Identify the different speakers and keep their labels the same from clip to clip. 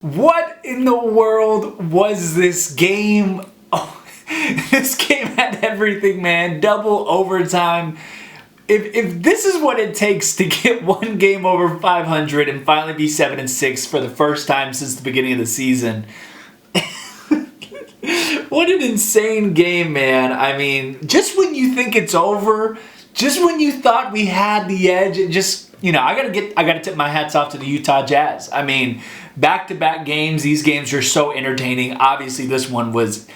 Speaker 1: What in the world was this game? Oh, this game had everything, man. Double overtime. If this is what it takes to get one game over 500 and finally be 7-6 for the first time since the beginning of the season, what an insane game, man. I mean, just when you think it's over, just when you thought we had the edge, it just, I gotta tip my hats off to the Utah Jazz. I mean, back-to-back games, these games are so entertaining. Obviously, this was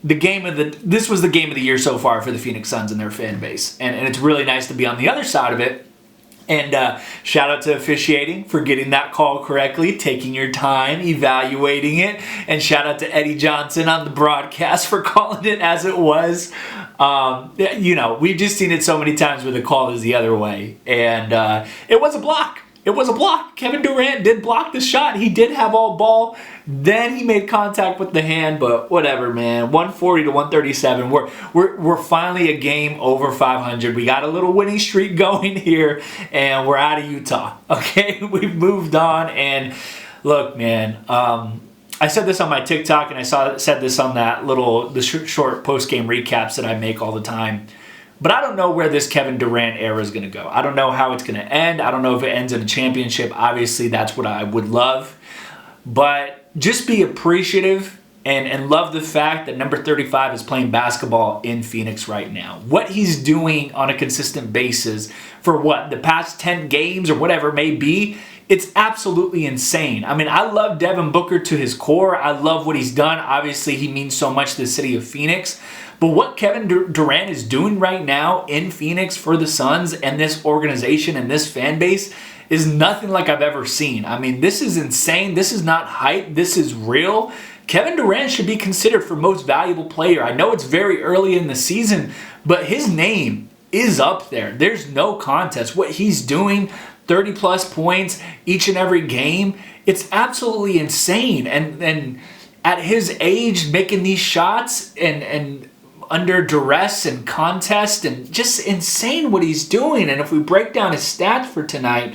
Speaker 1: the game of the year so far for the Phoenix Suns and their fan base. And it's really nice to be on the other side of it. And shout out to officiating for getting that call correctly, taking your time, evaluating it. And shout out to Eddie Johnson on the broadcast for calling it as it was. We've just seen it so many times where the call is the other way. And it was a block. It was a block. Kevin Durant did block the shot. He did have all ball. Then he made contact with the hand, but whatever, man. 140 to 137. We're finally a game over 500. We got a little winning streak going here, and we're out of Utah. Okay, we've moved on. And look, man. I said this on my TikTok, and I said this on the short post game recaps that I make all the time. But I don't know where this Kevin Durant era is going to go. I don't know how it's going to end. I don't know if it ends in a championship. Obviously, that's what I would love. But just be appreciative and love the fact that number 35 is playing basketball in Phoenix right now. What he's doing on a consistent basis for the past 10 games or whatever it may be, it's absolutely insane. I mean, I love Devin Booker to his core. I love what he's done. Obviously, he means so much to the city of Phoenix. But what Kevin Durant is doing right now in Phoenix for the Suns and this organization and this fan base is nothing like I've ever seen. I mean, this is insane. This is not hype. This is real. Kevin Durant should be considered for most valuable player. I know it's very early in the season, but his name is up there. There's no contest. What he's doing, 30-plus points each and every game, it's absolutely insane. And at his age, making these shots and under duress and contest, and just insane what he's doing. And if we break down his stats for tonight,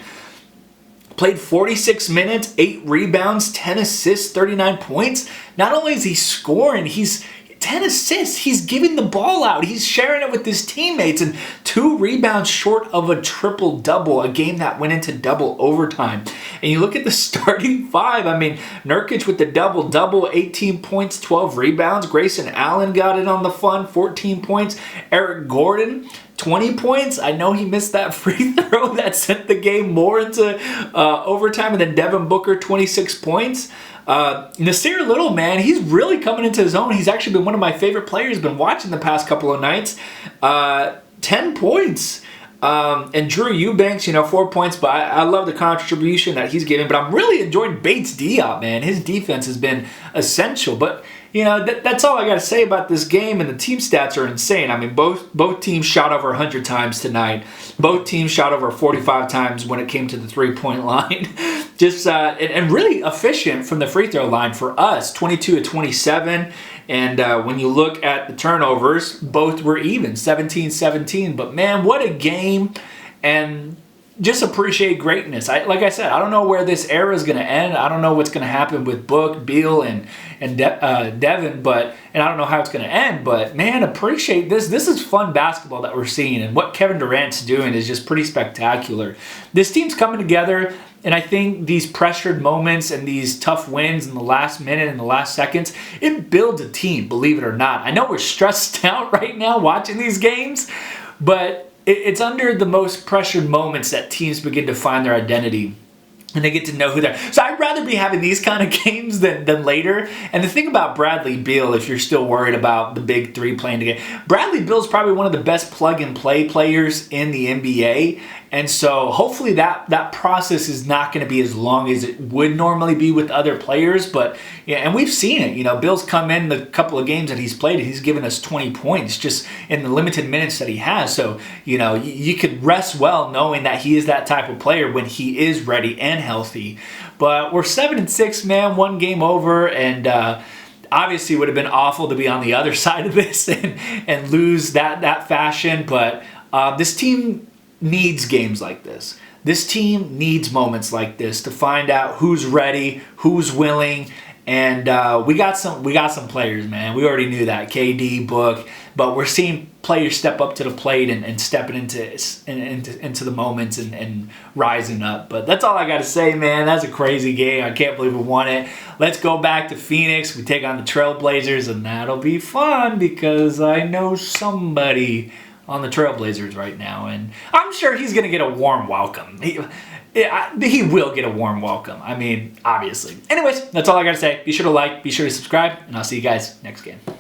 Speaker 1: played 46 minutes, 8 rebounds, 10 assists, 39 points. Not only is he scoring, he's 10 assists. He's giving the ball out. He's sharing it with his teammates, and 2 rebounds short of a triple-double, a game that went into double overtime. And you look at the starting 5. I mean, Nurkic with the double-double, 18 points, 12 rebounds. Grayson Allen got it on the fun, 14 points. Eric Gordon, 20 points. I know he missed that free throw that sent the game more into overtime. And then Devin Booker, 26 points. Nasir Little, man, he's really coming into his own. He's actually been one of my favorite players. Been watching the past couple of nights. 10 points. And Drew Eubanks, 4 points. But I love the contribution that he's giving. But I'm really enjoying Bates Diop, man. His defense has been essential. But that's all I got to say about this game, and the team stats are insane. I mean, both teams shot over 100 times tonight. Both teams shot over 45 times when it came to the three-point line. Just and really efficient from the free throw line for us, 22 to 27. And when you look at the turnovers, both were even, 17-17. But man, what a game! And just appreciate greatness. Like I said, I don't know where this era is going to end. I don't know what's going to happen with Book, Beal, and Devin, and I don't know how it's going to end. But man, appreciate this. This is fun basketball that we're seeing, and what Kevin Durant's doing is just pretty spectacular. This team's coming together, and I think these pressured moments and these tough wins in the last minute and the last seconds, it builds a team. Believe it or not, I know we're stressed out right now watching these games, but it's under the most pressured moments that teams begin to find their identity, and they get to know who they're. So I'd rather be having these kind of games than later. And the thing about Bradley Beal, if you're still worried about the big three playing together, Bradley Beal's probably one of the best plug-and-play players in the NBA. And so hopefully that process is not going to be as long as it would normally be with other players. But yeah, and we've seen it. Bill's come in the couple of games that he's played, and he's given us 20 points just in the limited minutes that he has. So, you could rest well knowing that he is that type of player when he is ready and healthy. But we're 7-6, man, 1 game over, and obviously it would have been awful to be on the other side of this and lose that fashion. But this team needs games like this. This team needs moments like this to find out who's ready, who's willing, and we got some players, man. We already knew that, KD, Book, but we're seeing players step up to the plate and stepping into the moments and rising up. But that's all I got to say, man. That's a crazy game. I can't believe we won it. Let's go back to Phoenix. We take on the Trailblazers, and that'll be fun because I know somebody on the Trailblazers right now, and I'm sure he's going to get a warm welcome. He will get a warm welcome. I mean, obviously. Anyways, that's all I got to say. Be sure to like, be sure to subscribe, and I'll see you guys next game.